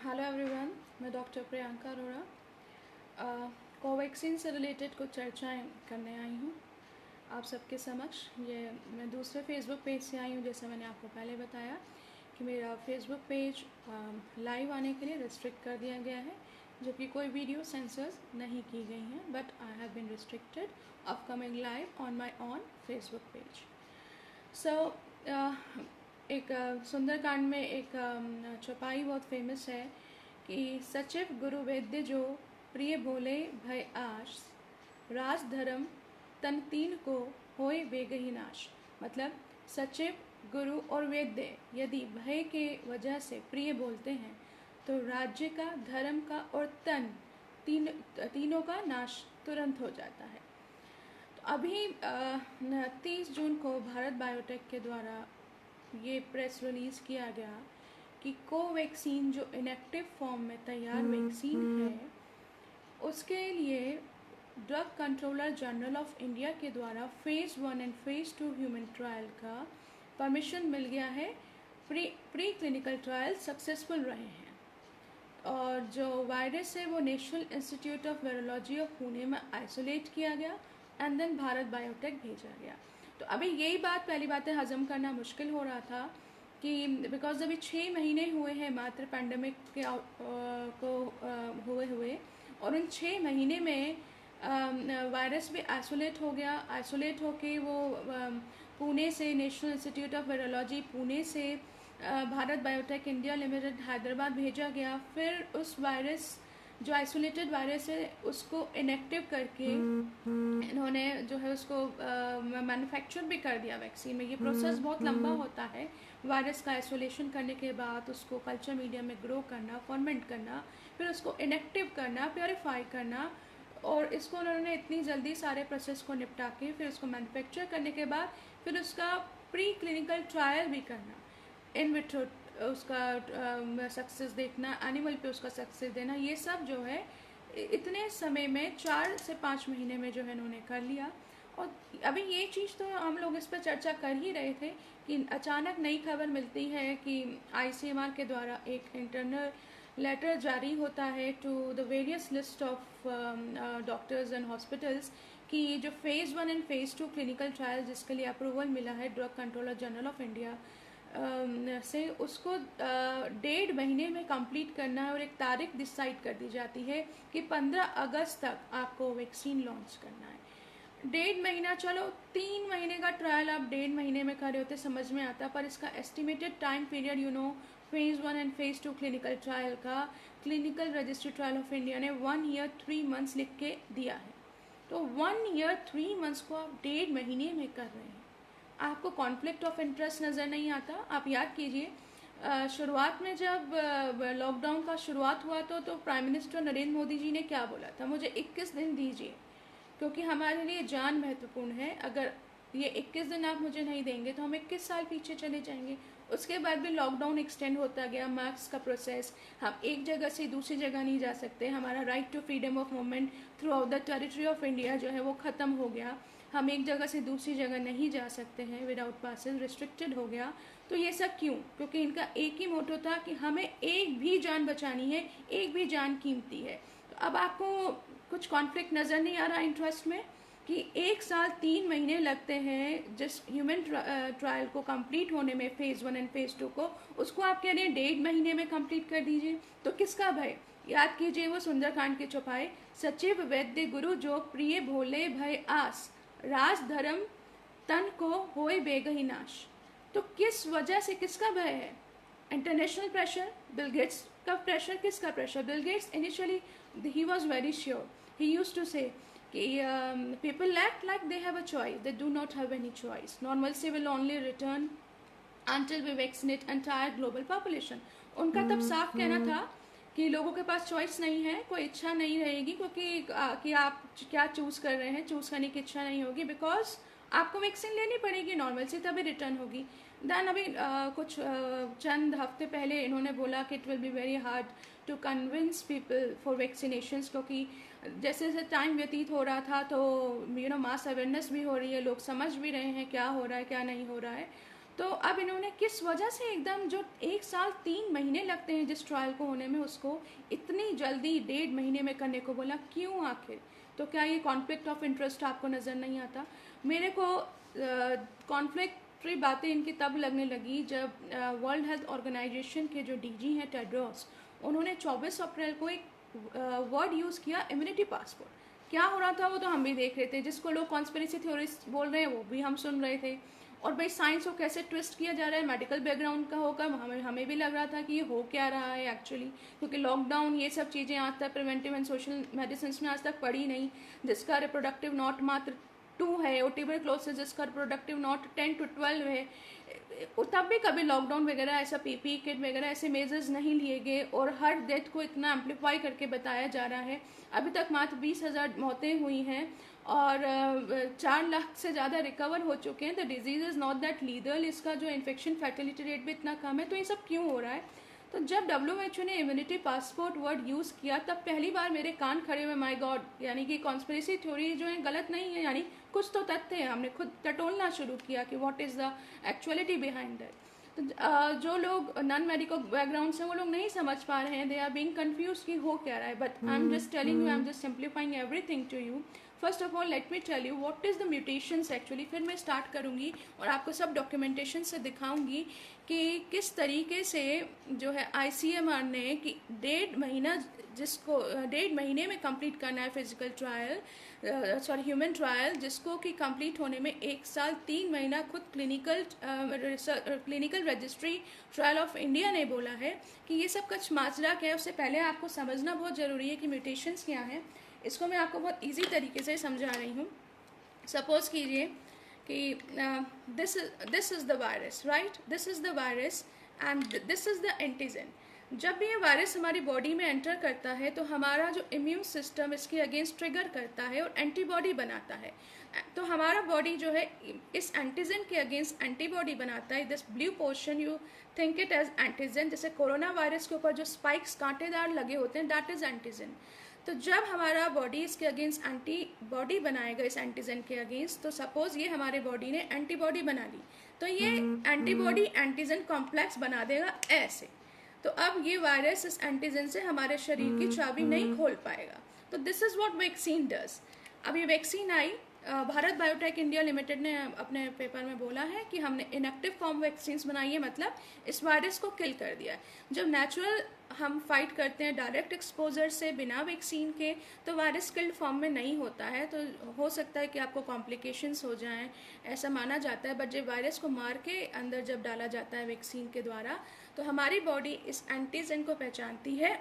Hello everyone, मैं doctor Priyanka Arora Covaxin से related कुछ चर्चाएं करने आई हूँ आप सबके समक्ष। ये मैं दूसरे फेसबुक पेज से आई हूँ। जैसे मैंने आपको पहले बताया कि मेरा फेसबुक पेज लाइव आने के लिए रिस्ट्रिक्ट कर दिया गया है, जबकि कोई वीडियो सेंसर्स नहीं की गई हैं, but I have been restricted of coming live on my on Facebook page. So एक सुंदरकांड में एक चौपाई बहुत फेमस है कि सचिव गुरु वेद्य जो प्रिय बोले भय आश, राज धर्म तन तीन को होए बेगही नाश। मतलब सचिव, गुरु और वेद्य यदि भय के वजह से प्रिय बोलते हैं तो राज्य का, धर्म का और तन तीनों का नाश तुरंत हो जाता है। तो अभी 30 जून को भारत बायोटेक के द्वारा ये प्रेस रिलीज़ किया गया कि कोवैक्सीन जो इनएक्टिव फॉर्म में तैयार वैक्सीन है, उसके लिए drug controller general of India के द्वारा phase 1 and phase 2 human trial का परमिशन मिल गया है। प्री क्लिनिकल ट्रायल सक्सेसफुल रहे हैं और जो वायरस है वो national Institute of virology of Pune में आइसोलेट किया गया एंड देन भारत बायोटेक भेजा गया। तो अभी यही बात, पहली बात है, हजम करना मुश्किल हो रहा था कि बिकॉज अभी 6 महीने हुए हैं मात्र पैंडमिक के हुए और उन 6 महीने में वायरस भी आइसोलेट हो गया। आइसोलेट होके वो पुणे से, National Institute of Virology Pune से Bharat Biotech India Limited Hyderabad भेजा गया। फिर उस वायरस, जो आइसोलेटेड वायरस है, उसको इनएक्टिव करके इन्होंने जो है उसको मैन्युफैक्चर भी कर दिया वैक्सीन में। ये प्रोसेस बहुत लंबा होता है। वायरस का आइसोलेशन करने के बाद उसको कल्चर मीडिया में ग्रो करना, फर्मेंट करना, फिर उसको इनएक्टिव करना, प्योरीफाई करना, और इसको उन्होंने इतनी जल्दी सारे प्रोसेस को निपटा के फिर उसको मैन्युफैक्चर करने के बाद फिर उसका प्री क्लिनिकल ट्रायल भी करना, इन विट्रो उसका सक्सेस देखना, एनिमल पे उसका सक्सेस देना, ये सब जो है इतने समय में 4 से 5 महीने में जो है इन्होंने कर लिया। और अभी ये चीज़ तो हम लोग इस पर चर्चा कर ही रहे थे कि अचानक नई खबर मिलती है कि ICMR के द्वारा एक इंटरनल लेटर जारी होता है to the various list of doctors and hospitals कि जो phase 1 and phase 2 clinical trial जिसके लिए अप्रूवल मिला है drug controller general of India से, उसको 1.5 महीने में कंप्लीट करना है और एक तारीख डिसाइड कर दी जाती है कि 15 अगस्त तक आपको वैक्सीन लॉन्च करना है। 1.5 महीना, चलो 3 महीने का ट्रायल आप 1.5 महीने में कर रहे होते समझ में आता, पर इसका estimated time period phase 1 and phase 2 clinical trial का clinical registry trial of India ने 1 ईयर 3 मंथ्स लिख के दिया है। तो 1 ईयर 3 मंथ्स को आप 1.5 महीने में कर रहे हैं। आपको कॉन्फ्लिक्ट ऑफ इंटरेस्ट नज़र नहीं आता? आप याद कीजिए, शुरुआत में जब लॉकडाउन का शुरुआत हुआ तो प्राइम मिनिस्टर नरेंद्र मोदी जी ने क्या बोला था, मुझे 21 दिन दीजिए क्योंकि हमारे लिए जान महत्वपूर्ण है। अगर ये 21 दिन आप मुझे नहीं देंगे तो हम 21 साल पीछे चले जाएंगे। उसके बाद भी लॉकडाउन एक्सटेंड होता गया, मास्क का प्रोसेस, हम एक जगह से दूसरी जगह नहीं जा सकते, हमारा right to freedom of movement throughout the territory of India जो है वो ख़त्म हो गया। हम एक जगह से दूसरी जगह नहीं जा सकते हैं विदाउट पासेस, रिस्ट्रिक्टेड हो गया। तो ये सब क्यों? क्योंकि इनका एक ही मोटो था कि हमें एक भी जान बचानी है, एक भी जान कीमती है। तो अब आपको कुछ कॉन्फ्लिक्ट नज़र नहीं आ रहा इंटरेस्ट में कि 1 साल 3 महीने लगते हैं जिस ह्यूमन ट्रायल को कंप्लीट होने में, फेज़ 1 एंड फेज़ 2 को, उसको आप कह रहे हैं 1.5 महीने में कंप्लीट कर दीजिए। तो किसका भय? याद कीजिए वो सुंदरकांड के चौपाई, सचिव वैद्य गुरु जो प्रिय भोले भय आस, राज धर्म तन को होए बेगही नाश। तो किस वजह से, किसका भय है? इंटरनेशनल प्रेशर, बिल गेट्स का प्रेशर। किसका pressure? Bill Gates initially he was very sure, he used to say कि people act like they have a choice, they do not have any choice, normalcy will only return until we vaccinate entire global population। उनका तब साफ कहना था कि लोगों के पास choice नहीं है, कोई इच्छा नहीं रहेगी, क्योंकि कि आप क्या चूज़ कर रहे हैं, चूज़ करने की इच्छा नहीं होगी, बिकॉज आपको वैक्सीन लेनी पड़ेगी, नॉर्मलसी तभी रिटर्न होगी। दैन अभी कुछ चंद हफ्ते पहले इन्होंने बोला कि it will be very hard to convince people for vaccinations, क्योंकि जैसे जैसे टाइम व्यतीत हो रहा था तो मास अवेयरनेस भी हो रही है, लोग समझ भी रहे हैं क्या हो रहा है क्या नहीं हो रहा है। तो अब इन्होंने किस वजह से एकदम जो 1 साल 3 महीने लगते हैं जिस ट्रायल को होने में, उसको इतनी जल्दी 1.5 महीने में करने को बोला, क्यों आखिर? तो क्या ये कॉन्फ्लिक्ट ऑफ इंटरेस्ट आपको नज़र नहीं आता? मेरे को कॉन्फ्लिक्टरी बातें इनकी तब लगने लगी जब वर्ल्ड हेल्थ ऑर्गेनाइजेशन के जो डीजी हैं टेड्रोस, उन्होंने 24 अप्रैल को एक वर्ड यूज़ किया, इम्यूनिटी पासपोर्ट। क्या हो रहा था वो तो हम भी देख रहे थे, जिसको लोग कॉन्स्पिरेसी थ्योरिस्ट बोल रहे हैं वो भी हम सुन रहे थे। और भाई साइंस को कैसे ट्विस्ट किया जा रहा है, मेडिकल बैकग्राउंड का होकर हमें भी लग रहा था कि ये हो क्या रहा है एक्चुअली, क्योंकि लॉकडाउन ये सब चीज़ें आज तक प्रिवेंटिव एंड सोशल मेडिसिन में आज तक पड़ी नहीं। जिसका रिप्रोडक्टिव नॉट मात्र 2 है, और ट्यूबरक्लोसिस जिसका रिप्रोडक्टिव नॉट 10 to 12 है, तब भी कभी लॉकडाउन वगैरह ऐसा पीपी किट वगैरह ऐसे मेजर्स नहीं लिए गए, और हर डेथ को इतना एम्पलीफाई करके बताया जा रहा है। अभी तक मात्र 20,000 मौतें हुई हैं और 4 लाख से ज़्यादा रिकवर हो चुके हैं। The disease is not that लीदल, इसका जो इन्फेक्शन फैटिलिटी रेट भी इतना कम है। तो ये सब क्यों हो रहा है? तो जब WHO ने इम्यूनिटी पासपोर्ट वर्ड यूज़ किया तब पहली बार मेरे कान खड़े हुए, माय गॉड, यानी कि कॉन्स्पिरेसी थ्योरी जो है गलत नहीं है, यानी कुछ तो तथ्य है। हमने खुद टटोलना शुरू किया कि what is the actuality behind that. तो जो लोग नॉन मेडिकल बैकग्राउंड से वो लोग नहीं समझ पा रहे हैं, दे आर बीइंग कंफ्यूज कि हो क्या रहा है। But I am just telling you, I am just simplifying everything to you. First of all let me tell you what is the mutations actually, फिर मैं स्टार्ट करूँगी और आपको सब डॉक्यूमेंटेशन से दिखाऊंगी कि किस तरीके से जो है ICMR ने कि 1.5 महीना, जिसको 1.5 महीने में कंप्लीट करना है फिजिकल ट्रायल, ह्यूमन ट्रायल, जिसको कि कंप्लीट होने में 1 साल 3 महीना खुद clinical registry trial of India ने बोला है कि ये सब कुछ माजरा क्या है। उससे पहले आपको समझना बहुत ज़रूरी है कि म्यूटेशंस क्या हैं। इसको मैं आपको बहुत ईजी तरीके से समझा रही हूँ। सपोज कीजिए कि this is the virus, right, this is the virus and this is the antigen. जब भी ये वायरस हमारी बॉडी में एंटर करता है तो हमारा जो इम्यून सिस्टम इसके अगेंस्ट ट्रिगर करता है और एंटीबॉडी बनाता है। तो हमारा बॉडी जो है इस एंटीजन के अगेंस्ट एंटीबॉडी बनाता है। This blue portion you think it as antigen, जैसे कोरोना वायरस के ऊपर जो स्पाइक्स कांटेदार लगे होते हैं, दैट इज़ एंटीजन। तो जब हमारा बॉडी इसके अगेंस्ट एंटीबॉडी बनाएगा इस एंटीजन के अगेंस्ट, तो सपोज ये हमारे बॉडी ने एंटीबॉडी बना ली, तो ये एंटीबॉडी एंटीजन कॉम्प्लेक्स बना देगा ऐसे। तो अब ये वायरस इस एंटीजन से हमारे शरीर की चाबी नहीं खोल पाएगा। तो this is what vaccine does. अब ये वैक्सीन आई, भारत बायोटेक इंडिया लिमिटेड ने अपने पेपर में बोला है कि हमने इनएक्टिव फॉर्म वैक्सीन बनाई है, मतलब इस वायरस को किल कर दिया है। जब नेचुरल हम फाइट करते हैं डायरेक्ट एक्सपोजर से बिना वैक्सीन के, तो वायरस किल्ड फॉर्म में नहीं होता है। तो हो सकता है कि आपको कॉम्प्लिकेशंस हो जाएं, ऐसा माना जाता है। बट जब वायरस को मार के अंदर जब डाला जाता है वैक्सीन के द्वारा, तो हमारी बॉडी इस एंटीजन को पहचानती है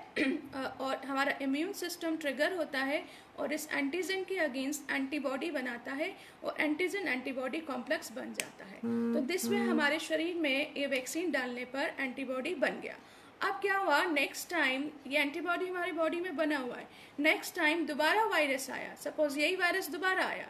और हमारा इम्यून सिस्टम ट्रिगर होता है और इस एंटीजन के अगेंस्ट एंटीबॉडी बनाता है और एंटीजन एंटीबॉडी कॉम्प्लेक्स बन जाता है। तो दिस वे हमारे शरीर में ये वैक्सीन डालने पर एंटीबॉडी बन गया। अब क्या हुआ, नेक्स्ट टाइम ये एंटीबॉडी हमारी बॉडी में बना हुआ है, नेक्स्ट टाइम दोबारा वायरस आया, सपोज यही वायरस दोबारा आया,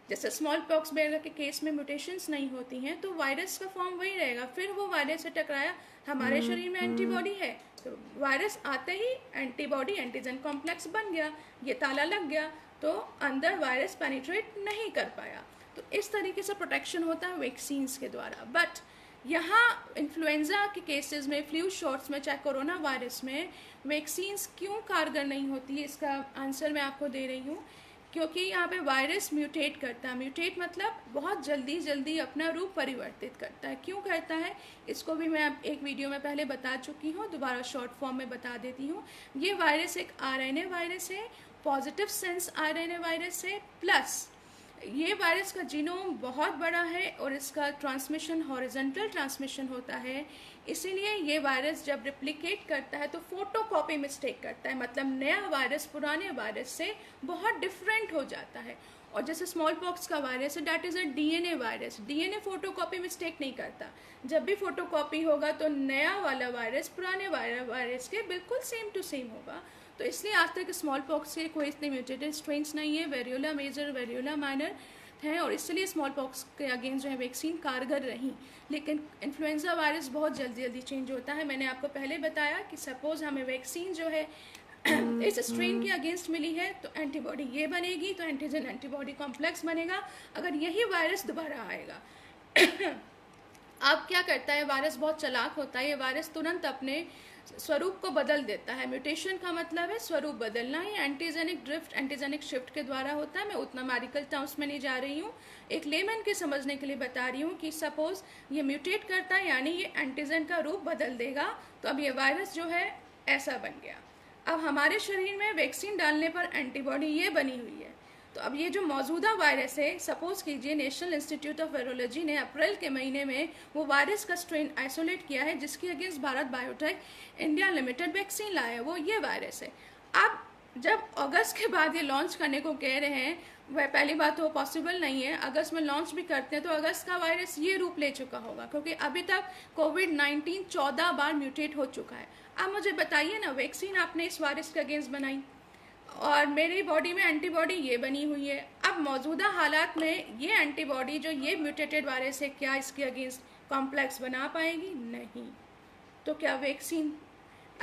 जैसे स्मॉल पॉक्स वगैरह के केस में म्यूटेशंस नहीं होती हैं, तो वायरस का फॉर्म वही रहेगा। फिर वो वायरस से टकराया, हमारे शरीर में एंटीबॉडी है, तो वायरस आते ही एंटीबॉडी एंटीजन कॉम्प्लेक्स बन गया, ये ताला लग गया, तो अंदर वायरस पेनिट्रेट नहीं कर पाया। तो इस तरीके से प्रोटेक्शन होता है वैक्सीन्स के द्वारा। बट यहाँ इन्फ्लुएंजा के केसेस में, फ्लू शॉट्स में, चाहे कोरोना वायरस में वैक्सीन्स क्यों कारगर नहीं होती है, इसका आंसर मैं आपको दे रही हूँ। क्योंकि यहाँ पे वायरस म्यूटेट करता है। म्यूटेट मतलब बहुत जल्दी अपना रूप परिवर्तित करता है। क्यों करता है, इसको भी मैं एक वीडियो में पहले बता चुकी हूँ, दोबारा शॉर्ट फॉर्म में बता देती हूँ। ये वायरस एक RNA वायरस है, पॉजिटिव सेंस RNA वायरस है, प्लस ये वायरस का जीनोम बहुत बड़ा है और इसका ट्रांसमिशन हॉरिजॉन्टल ट्रांसमिशन होता है। इसीलिए ये वायरस जब रिप्लिकेट करता है तो फोटोकॉपी मिस्टेक करता है, मतलब नया वायरस पुराने वायरस से बहुत डिफरेंट हो जाता है। और जैसे स्मॉल पॉक्स का वायरस है, that is a DNA virus. DNA photocopy mistake नहीं करता, जब भी फोटोकॉपी होगा तो नया वाला वायरस पुराने वायरस के बिल्कुल सेम टू सेम होगा। तो इसलिए आज तक स्मॉल पॉक्स के कोई इतने म्यूटेटेड स्ट्रेन्स नहीं है, वेरियोला मेजर, वेरियोला माइनर हैं, और इसलिए स्मॉल पॉक्स के अगेंस्ट जो है वैक्सीन कारगर रही। लेकिन इन्फ्लुएंजा वायरस बहुत जल्दी चेंज होता है। मैंने आपको पहले बताया कि सपोज हमें वैक्सीन जो है इस स्ट्रेन के अगेंस्ट मिली है, तो एंटीबॉडी ये बनेगी, तो एंटीजन एंटीबॉडी कॉम्प्लेक्स बनेगा। अगर यही वायरस दोबारा आएगा अब क्या करता है वायरस, बहुत चालाक होता है ये वायरस, तुरंत अपने स्वरूप को बदल देता है। म्यूटेशन का मतलब है स्वरूप बदलना। ये एंटीजेनिक ड्रिफ्ट, एंटीजेनिक शिफ्ट के द्वारा होता है। मैं उतना मेडिकल टर्म्स में नहीं जा रही हूँ, एक लेमैन के समझने के लिए बता रही हूँ कि सपोज ये म्यूटेट करता है यानी ये एंटीजन का रूप बदल देगा, तो अब ये वायरस जो है ऐसा बन गया। अब हमारे शरीर में वैक्सीन डालने पर एंटीबॉडी ये बनी हुई है। तो अब ये जो मौजूदा वायरस है, सपोज कीजिए नेशनल इंस्टीट्यूट ऑफ वायरोलॉजी ने अप्रैल के महीने में वो वायरस का स्ट्रेन आइसोलेट किया है जिसके against Bharat Biotech India limited vaccine लाया है, वो ये वायरस है। अब जब अगस्त के बाद ये लॉन्च करने को कह रहे हैं, वह पहली बात तो पॉसिबल नहीं है। अगस्त में लॉन्च भी करते हैं तो अगस्त का वायरस ये रूप ले चुका होगा, क्योंकि अभी तक कोविड-19 14 बार म्यूटेट हो चुका है। अब मुझे बताइए ना, वैक्सीन आपने इस वायरस के अगेंस्ट बनाई और मेरी बॉडी में एंटीबॉडी ये बनी हुई है। अब मौजूदा हालात में ये एंटीबॉडी जो ये म्यूटेटेड वायरस है, क्या इसके अगेंस्ट कॉम्प्लेक्स बना पाएगी? नहीं। तो क्या वैक्सीन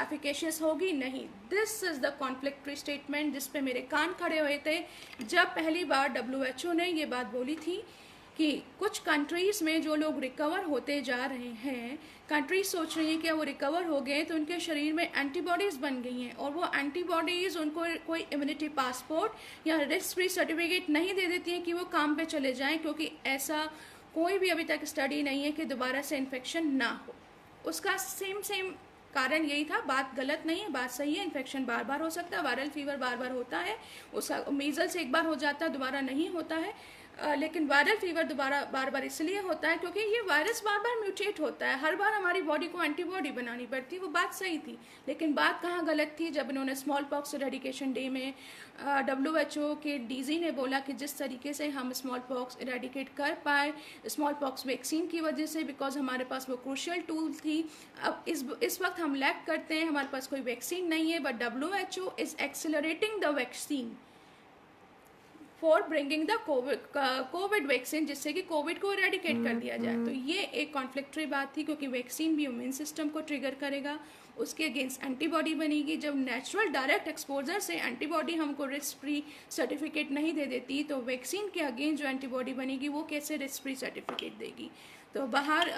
एफिकेशियस होगी? नहीं। दिस इज़ द कॉन्फ्लिक्टरी स्टेटमेंट जिस पे मेरे कान खड़े हुए थे जब पहली बार WHO ने ये बात बोली थी कि कुछ कंट्रीज़ में जो लोग रिकवर होते जा रहे हैं, कंट्रीज सोच रही हैं कि वो रिकवर हो गए तो उनके शरीर में एंटीबॉडीज़ बन गई हैं, और वो एंटीबॉडीज़ उनको कोई इम्यूनिटी पासपोर्ट या रिस्क फ्री सर्टिफिकेट नहीं दे देती हैं कि वो काम पे चले जाएं, क्योंकि ऐसा कोई भी अभी तक स्टडी नहीं है कि दोबारा से इन्फेक्शन ना हो। उसका सेम कारण यही था। बात गलत नहीं है, बात सही है। इन्फेक्शन बार बार हो सकता है, वायरल फीवर बार बार होता है, उसका मीजल्स एक बार हो जाता है, दोबारा नहीं होता है। लेकिन वायरल फीवर दोबारा बार बार इसलिए होता है क्योंकि ये वायरस बार बार म्यूटेट होता है, हर बार हमारी बॉडी को एंटीबॉडी बनानी पड़ती है। वो बात सही थी, लेकिन बात कहाँ गलत थी? जब इन्होंने स्मॉल पॉक्स इरेडिकेशन डे में WHO के DG ने बोला कि जिस तरीके से हम स्मॉल पॉक्स इरेडिकेट कर पाए स्मॉल पॉक्स वैक्सीन की वजह से, बिकॉज हमारे पास वो क्रूशियल टूल थी। अब इस वक्त हम लैक करते हैं, हमारे पास कोई वैक्सीन नहीं है, but WHO is accelerating the vaccine for bringing the Covid vaccine, जिससे कि कोविड को इरेडिकेट कर दिया जाए। तो ये एक कॉन्फ्लिक्टरी बात थी, क्योंकि वैक्सीन भी इम्यून सिस्टम को ट्रिगर करेगा, उसके अगेंस्ट एंटीबॉडी बनेगी। जब नेचुरल डायरेक्ट एक्सपोजर से एंटीबॉडी हमको रिस्क फ्री सर्टिफिकेट नहीं दे देती, तो वैक्सीन के अगेंस्ट जो एंटीबॉडी बनेगी वो कैसे रिस्क फ्री सर्टिफिकेट देगी? तो बाहर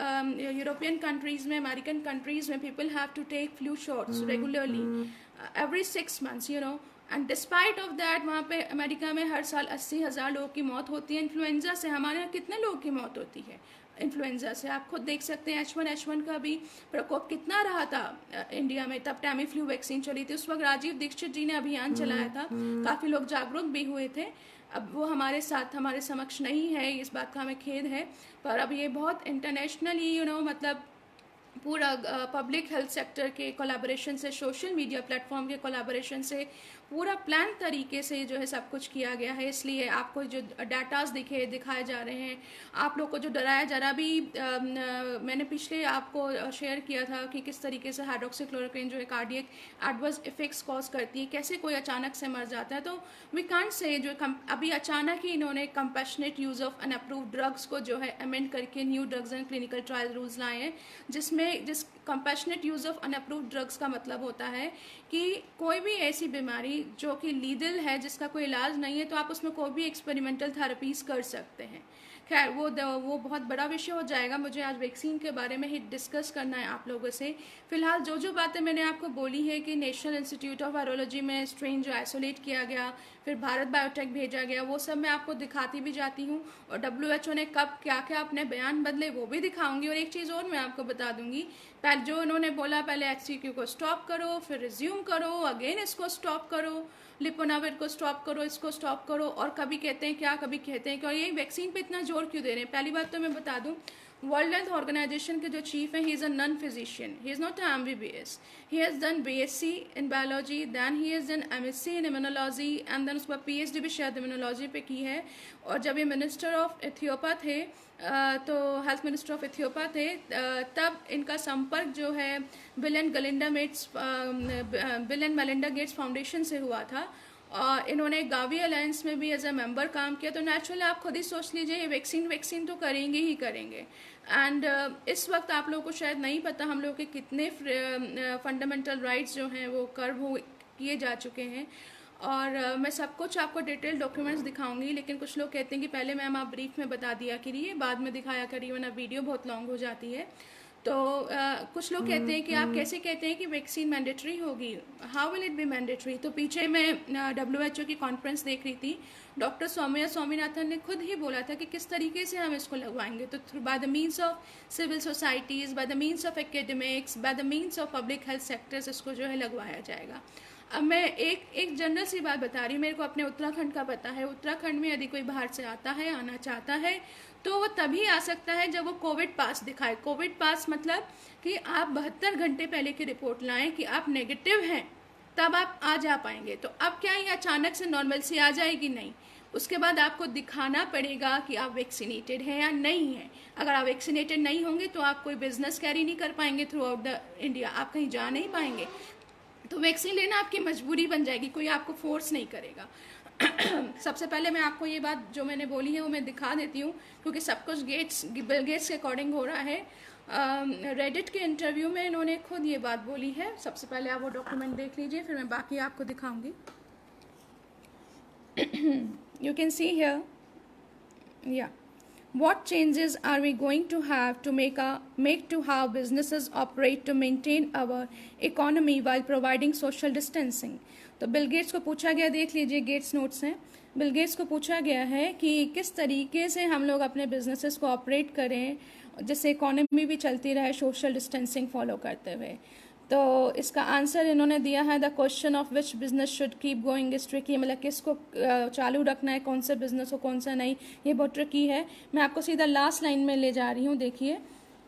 यूरोपियन कंट्रीज़ में, अमेरिकन कंट्रीज़ में people have to take flu shots regularly every 6 months, and despite of that वहाँ पे अमेरिका में हर साल 80,000 लोगों की मौत होती है इन्फ्लुएंजा से। हमारे यहाँ कितने लोगों की मौत होती है इन्फ्लुएंजा से? आप खुद देख सकते हैं H1N1 का भी प्रकोप कितना रहा था इंडिया में। तब टैमीफ्लू वैक्सीन चली थी, उस वक्त राजीव दीक्षित जी ने अभियान चलाया था, काफ़ी लोग जागरूक भी हुए थे। अब वो हमारे साथ, हमारे समक्ष नहीं है, इस बात का हमें खेद है, पर अब ये बहुत इंटरनेशनली मतलब पूरा पब्लिक हेल्थ सेक्टर के कोलैबोरेशन से, सोशल मीडिया प्लेटफॉर्म के कोलैबोरेशन से पूरा प्लान तरीके से जो है सब कुछ किया गया है। इसलिए आपको जो डाटाज दिखाए जा रहे हैं, आप लोग को जो डराया जा रहा, अभी मैंने पिछले आपको शेयर किया था कि किस तरीके से हाइड्रोक्सीक्लोरोक्विन जो है कार्डियक एडवर्स इफेक्ट्स कॉज करती है, कैसे कोई अचानक से मर जाता है। तो वी कांट से जो अभी अचानक ही इन्होंने compassionate use of unapproved drugs को जो है अमेंड करके new drugs and clinical trial rules लाए हैं, जिस compassionate use of unapproved drugs का मतलब होता है कि कोई भी ऐसी बीमारी जो कि लीगल है, जिसका कोई इलाज नहीं है, तो आप उसमें कोई भी एक्सपेरिमेंटल थेरेपीज़ कर सकते हैं। खैर वो बहुत बड़ा विषय हो जाएगा, मुझे आज वैक्सीन के बारे में ही डिस्कस करना है आप लोगों से। फिलहाल जो बातें मैंने आपको बोली है कि नेशनल इंस्टीट्यूट ऑफ वायरोलॉजी में स्ट्रेन जो आइसोलेट किया गया, फिर भारत बायोटेक भेजा गया, वो सब मैं आपको दिखाती भी जाती हूँ, और WHO ने कब क्या क्या अपने बयान बदले वो भी दिखाऊंगी। और एक चीज़ और मैं आपको बता दूंगी, पहले जो इन्होंने बोला, पहले HCQ को स्टॉप करो, फिर रिज्यूम करो, अगेन इसको स्टॉप करो, लिपोनाविर को स्टॉप करो, इसको स्टॉप करो, और कभी कहते हैं क्या, कभी कहते हैं क्या, ये वैक्सीन पे इतना जोर क्यों दे रहे हैं? पहली बात तो मैं बता दूं, वर्ल्ड हेल्थ ऑर्गेनाइजेशन के जो चीफ हैं, he is a non physician, he is not a MBBS, he has done BSc in biology, then he has done MSc in immunology, and then उसके बाद PhD भी शायद इम्यूनोलॉजी पे की है। और जब ये मिनिस्टर ऑफ इथियोपिया थे, तो हेल्थ मिनिस्टर ऑफ इथियोपिया थे, तब इनका संपर्क जो है bill and Melinda Gates foundation से हुआ था, और इन्होंने गावी अलायंस में भी एज ए मेंबर काम किया। तो नेचुरली आप खुद ही सोच लीजिए, ये वैक्सीन तो करेंगे ही करेंगे। एंड इस वक्त आप लोगों को शायद नहीं पता हम लोग के कितने फंडामेंटल राइट्स जो हैं वो कर्व किए जा चुके हैं। और मैं सब कुछ आपको डिटेल डॉक्यूमेंट्स दिखाऊंगी, लेकिन कुछ लोग कहते हैं कि पहले मैम आप ब्रीफ में बता दिया करिए, बाद में दिखाया करिए, वरना वीडियो बहुत लॉन्ग हो जाती है। तो कुछ लोग कहते हैं कि आप कैसे कहते हैं कि वैक्सीन मैंडेटरी होगी, how will it be mandatory. तो पीछे मैं WHO की कॉन्फ्रेंस देख रही थी, डॉक्टर सौम्या स्वामीनाथन ने खुद ही बोला था कि किस तरीके से हम इसको लगवाएंगे। तो through by the means of civil societies, by the means of academics, by the means of public health sectors इसको जो है लगवाया जाएगा। अब मैं एक जनरल सी बात बता रही हूँ, मेरे को अपने उत्तराखंड का पता है। उत्तराखंड में यदि कोई बाहर से आता है, आना चाहता है, तो वो तभी आ सकता है जब वो कोविड पास दिखाए। कोविड पास मतलब कि आप 72 घंटे पहले की रिपोर्ट लाएं कि आप नेगेटिव हैं, तब आप आ जा पाएंगे। तो अब क्या ये अचानक से नॉर्मल सी आ जाएगी? नहीं, उसके बाद आपको दिखाना पड़ेगा कि आप वैक्सीनेटेड हैं या नहीं हैं। अगर आप वैक्सीनेटेड नहीं होंगे तो आप कोई बिजनेस कैरी नहीं कर पाएंगे थ्रू आउट द इंडिया, आप कहीं जा नहीं पाएंगे। तो वैक्सीन लेना आपकी मजबूरी बन जाएगी, कोई आपको फोर्स नहीं करेगा। सबसे पहले मैं आपको ये बात जो मैंने बोली है वो मैं दिखा देती हूँ, क्योंकि सब कुछ बिल गेट्स के अकॉर्डिंग हो रहा है। रेडिट के इंटरव्यू में इन्होंने खुद ये बात बोली है। सबसे पहले आप वो डॉक्यूमेंट देख लीजिए, फिर मैं बाकी आपको दिखाऊंगी। You can see here, yeah. What changes are we going to have to make to how businesses operate to maintain our economy while providing social distancing? तो बिल गेट्स को पूछा गया, देख लीजिए गेट्स नोट्स हैं। बिल गेट्स को पूछा गया है कि किस तरीके से हम लोग अपने बिजनेसेस को ऑपरेट करें जिससे इकोनॉमी भी चलती रहे सोशल डिस्टेंसिंग फॉलो करते हुए। तो इसका आंसर इन्होंने दिया है, the question of which business should keep going is tricky. मतलब किसको चालू रखना है, कौन से बिजनेस को, कौन सा नहीं, ये बहुत ट्रिकी है। मैं आपको सीधा लास्ट लाइन में ले जा रही हूँ, देखिए।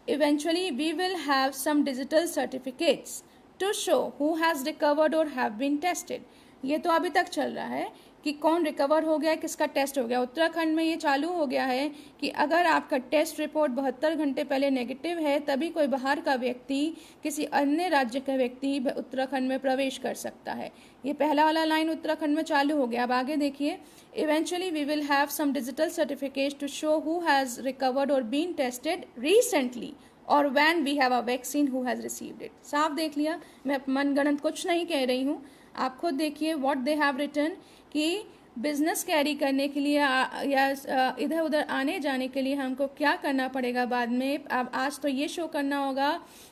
Eventually we will have some digital certificates to show who has recovered और हैव बीन टेस्टेड। ये तो अभी तक चल रहा है कि कौन रिकवर हो गया, किसका टेस्ट हो गया। उत्तराखंड में ये चालू हो गया है कि अगर आपका टेस्ट रिपोर्ट 72 घंटे पहले नेगेटिव है, तभी कोई बाहर का व्यक्ति, किसी अन्य राज्य का व्यक्ति उत्तराखंड में प्रवेश कर सकता है। ये पहला वाला लाइन उत्तराखंड में चालू हो गया। अब आगे देखिए, eventually we will have some digital certificate to show who has recovered और बीन टेस्टेड रिसेंटली और when we have a vaccine who has received it. साफ देख लिया, मैं मनगढ़ंत कुछ नहीं कह रही हूँ, आप खुद देखिए व्हाट दे हैव रिटन कि बिजनेस कैरी करने के लिए या इधर उधर आने जाने के लिए हमको क्या करना पड़ेगा बाद में। अब आज तो ये शो करना होगा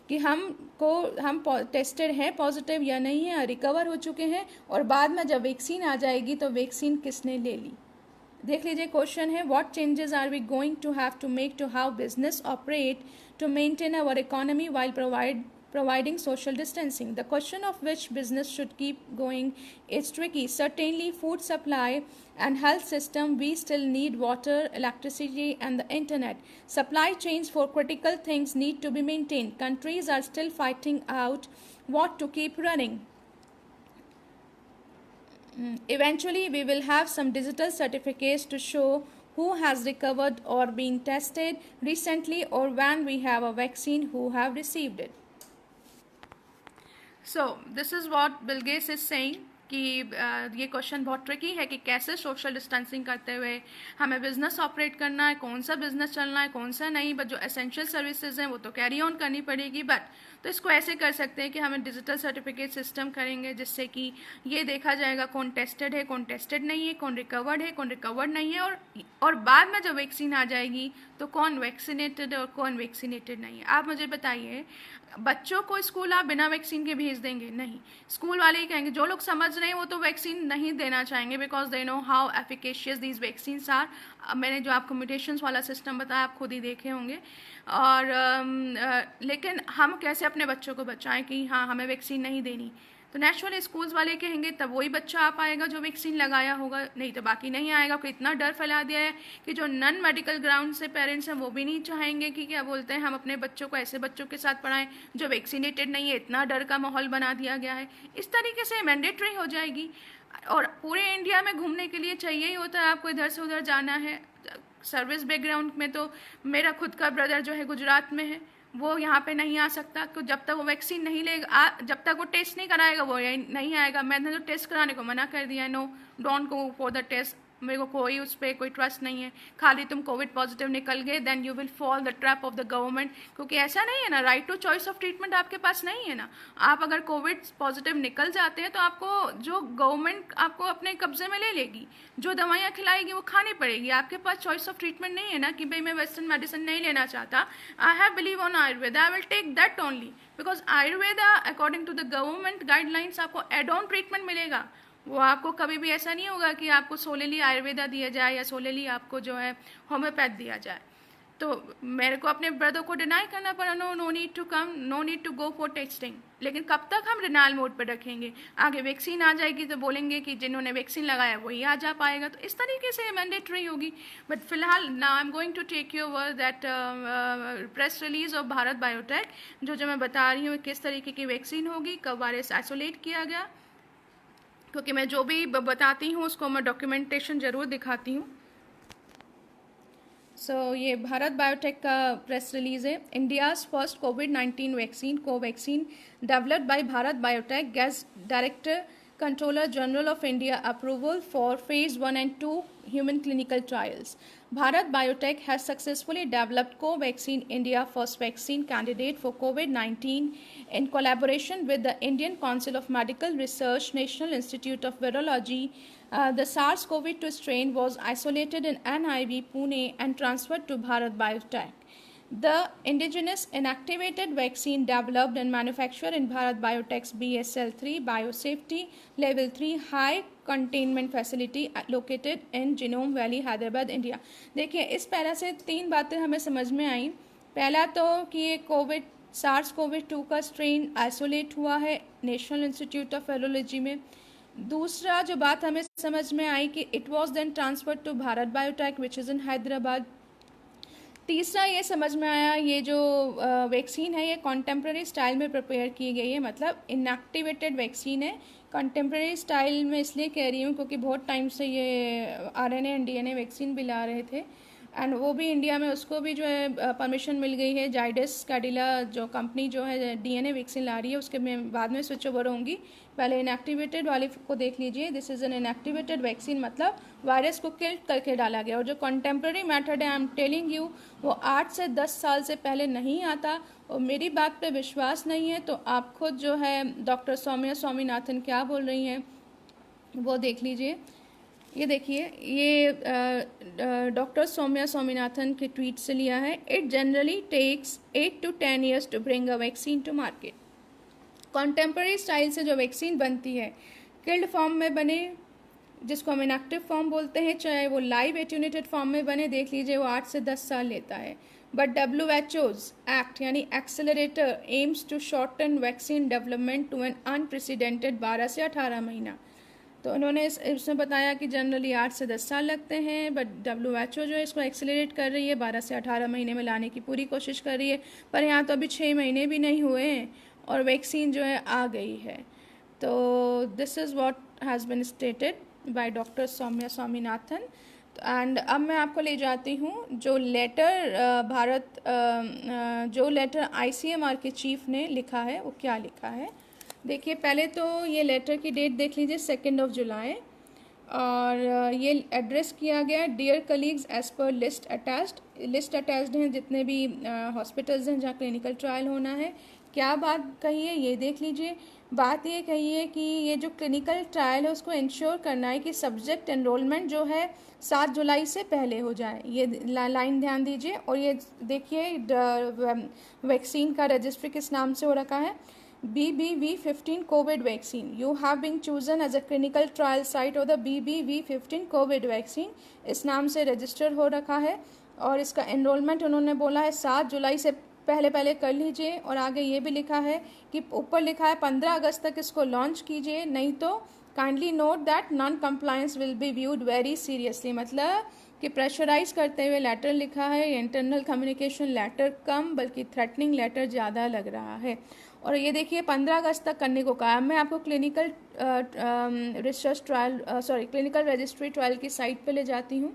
कि हम टेस्टेड हैं, पॉजिटिव या नहीं है, रिकवर हो चुके हैं, और बाद में जब वैक्सीन आ जाएगी तो वैक्सीन किसने ले ली। देख लीजिए, क्वेश्चन है, what changes are we going to have to make to how business operate to maintain our economy while providing social distancing. The question of which business should keep going is tricky. Certainly food supply and health system, we still need water, electricity and the internet. Supply chains for critical things need to be maintained. Countries are still fighting out what to keep running. Eventually we will have some digital certificates to show who has recovered or been tested recently or when we have a vaccine who have received it. So this is what Bill Gates is saying कि ये question बहुत tricky है कि कैसे social distancing करते हुए हमें business operate करना है, कौन सा बिजनेस चलना है, कौन सा नहीं। बट जो एसेंशियल सर्विसेज हैं वो तो कैरी ऑन करनी पड़ेगी। बट तो इसको ऐसे कर सकते हैं कि हमें डिजिटल सर्टिफिकेट सिस्टम करेंगे, जिससे कि ये देखा जाएगा कौन टेस्टेड है, कौन टेस्टेड नहीं है, कौन रिकवर्ड है, कौन रिकवर्ड नहीं है, और बाद में जब वैक्सीन आ जाएगी तो कौन वैक्सीनेटेड और कौन वैक्सीनेटेड नहीं है। आप मुझे बताइए, बच्चों को स्कूल आप बिना वैक्सीन के भेज देंगे? नहीं, स्कूल वाले ही कहेंगे। जो लोग समझ रहे हैं वो तो वैक्सीन नहीं देना चाहेंगे, because they know how efficacious these vaccines are. मैंने जो आपको म्यूटेशंस वाला सिस्टम बताया आप खुद ही देखे होंगे। और लेकिन हम कैसे अपने बच्चों को बचाएं कि हाँ हमें वैक्सीन नहीं देनी। तो नेचुरली स्कूल्स वाले कहेंगे तब वही बच्चा आ पाएगा जो वैक्सीन लगाया होगा, नहीं तो बाकी नहीं आएगा। कोई इतना डर फैला दिया है कि जो नॉन मेडिकल ग्राउंड से पेरेंट्स हैं वो भी नहीं चाहेंगे कि क्या बोलते हैं हम अपने बच्चों को ऐसे बच्चों के साथ पढ़ाएं जो वैक्सीनेटेड नहीं है। इतना डर का माहौल बना दिया गया है। इस तरीके से मैंडेटरी हो जाएगी और पूरे इंडिया में घूमने के लिए चाहिए ही होता है आपको इधर से उधर जाना है। सर्विस बैकग्राउंड में तो मेरा खुद का ब्रदर जो है गुजरात में है, वो यहाँ पे नहीं आ सकता। तो जब तक वो वैक्सीन नहीं लेगा, जब तक वो टेस्ट नहीं कराएगा वो नहीं आएगा। मैंने तो टेस्ट कराने को मना कर दिया, no don't go for the test मेरे को कोई उस पर कोई ट्रस्ट नहीं है। खाली तुम कोविड पॉजिटिव निकल गए then you will fall the trap of the government, क्योंकि ऐसा नहीं है ना, right to choice of treatment आपके पास नहीं है ना। आप अगर कोविड पॉजिटिव निकल जाते हैं तो आपको जो गवर्नमेंट आपको अपने कब्जे में ले लेगी, जो दवाइयाँ खिलाएगी वो खानी पड़ेगी। आपके पास चॉइस ऑफ ट्रीटमेंट नहीं है ना कि भाई मैं वेस्टर्न मेडिसिन नहीं लेना चाहता, I have believe on Ayurveda, I will take that only, because Ayurveda according to the government guidelines आपको एड ऑन ट्रीटमेंट मिलेगा। वो आपको कभी भी ऐसा नहीं होगा कि आपको सोलेली आयुर्वेदा दिया जाए या सोलेली आपको जो है होम्योपैथ दिया जाए। तो मेरे को अपने ब्रदर को डिनाई करना पड़ा, no need to come, no need to go for testing. लेकिन कब तक हम डिनाइल मोड पर रखेंगे? आगे वैक्सीन आ जाएगी तो बोलेंगे कि जिन्होंने वैक्सीन लगाया वही आ जा पाएगा, तो इस तरीके से मैंडेटरी होगी। बट फिलहाल now I am going to take you over that press release of Bharat Biotech, जो मैं बता रही हूँ किस तरीके की वैक्सीन होगी, कब वायरस आइसोलेट किया गया, क्योंकि मैं जो भी बताती हूँ उसको मैं डॉक्यूमेंटेशन ज़रूर दिखाती हूँ। ये भारत बायोटेक का प्रेस रिलीज है। इंडियाज़ फर्स्ट कोविड-19 vaccine Covaxin developed by Bharat Biotech gets director controller general of India approval for phase 1 and 2 human clinical trials. Bharat Biotech has successfully developed Covaxin, India first vaccine candidate for COVID-19 in collaboration with the Indian Council of Medical Research, National Institute of Virology. The SARS-CoV-2 strain was isolated in NIV, Pune and transferred to Bharat Biotech. The indigenous inactivated vaccine developed and manufactured in Bharat Biotech's BSL-3 Biosafety Level 3 High Containment Facility located in Genome Valley, Hyderabad, India. देखिए, इस para से 3 बातें हमें समझ में आई। पहला तो कि ये SARS-CoV-2 का स्ट्रेन आइसोलेट हुआ है नेशनल इंस्टीट्यूट ऑफ वायरोलॉजी में। दूसरा जो बात हमें समझ में आई कि it was then transferred to Bharat Biotech which is in Hyderabad. तीसरा ये समझ में आया ये जो वैक्सीन है ये कॉन्टेम्प्रेरी स्टाइल में प्रिपेयर की गई है, मतलब इनएक्टिवेटेड वैक्सीन है। कॉन्टेम्प्रेरी स्टाइल में इसलिए कह रही हूँ क्योंकि बहुत टाइम से ये आरएनए एंड डीएनए वैक्सीन भी ला रहे थे, एंड वो भी इंडिया में उसको भी जो है परमिशन मिल गई है। जाइडस कैडिला जो कंपनी जो है डीएनए वैक्सीन ला रही है उसके मैं बाद में स्विच ओवर होंगी। पहले इनएक्टिवेटेड वाले को देख लीजिए, this is an inactivated vaccine, मतलब वायरस को किल करके डाला गया। और जो कंटेम्प्रेरी मेथड है आई एम टेलिंग यू वो 8 से 10 साल से पहले नहीं आता। और मेरी बात पे विश्वास नहीं है तो आप खुद जो है डॉक्टर सौम्या स्वामीनाथन क्या बोल रही हैं वो देख लीजिए। ये देखिए, ये डॉक्टर सौम्या स्वामीनाथन के ट्वीट से लिया है। It generally takes 8 to 10 years to bring a vaccine to market. Contemporary style से जो वैक्सीन बनती है किल्ड फॉर्म में बने, जिसको हम इनएक्टिव फॉर्म बोलते हैं, चाहे वो लाइव एट्यूनेटेड फॉर्म में बने, देख लीजिए वो 8 से 10 साल लेता है। बट WHO's एक्ट यानी accelerator aims to shorten vaccine development to an unprecedented 12 से 18 महीना। तो उन्होंने इसमें बताया कि जनरली 8 से 10 साल लगते हैं, बट WHO जो है इसको एक्सेलरेट कर रही है, 12 से 18 महीने में लाने की पूरी कोशिश कर रही है। पर यहाँ तो अभी 6 महीने भी नहीं हुए हैं और वैक्सीन जो है आ गई है। तो this is what has been stated by doctor Soumya Swaminathan. And अब मैं आपको ले जाती हूँ जो लेटर जो लेटर ICMR के चीफ ने लिखा है वो क्या लिखा है। देखिए, पहले तो ये लेटर की डेट देख लीजिए, 2 जुलाई, और ये एड्रेस किया गया dear colleagues as per list attached हैं जितने भी हॉस्पिटल्स हैं जहाँ क्लिनिकल ट्रायल होना है। क्या बात कही है ये देख लीजिए। बात ये कही है कि ये जो क्लिनिकल ट्रायल है उसको इंश्योर करना है कि सब्जेक्ट एनरोलमेंट जो है 7 जुलाई से पहले हो जाए। ये लाइन ध्यान दीजिए। और ये देखिए वैक्सीन का रजिस्ट्री किस नाम से हो रखा है, BBV15 COVID vaccine. You have been chosen as a clinical trial site or the BBV15 COVID vaccine. इस नाम से रजिस्टर हो रखा है और इसका एनरोलमेंट उन्होंने बोला है 7 जुलाई से पहले कर लीजिए। और आगे ये भी लिखा है कि ऊपर लिखा है 15 अगस्त तक इसको लॉन्च कीजिए, नहीं तो kindly note that non compliance will be viewed very seriously. मतलब कि प्रेशराइज करते हुए लेटर लिखा है, इंटरनल कम्युनिकेशन लेटर कम बल्कि थ्रेटनिंग लेटर ज़्यादा लग रहा है। और ये देखिए 15 अगस्त तक करने को कहा। मैं आपको क्लिनिकल क्लिनिकल रजिस्ट्री ट्रायल की साइट पे ले जाती हूँ,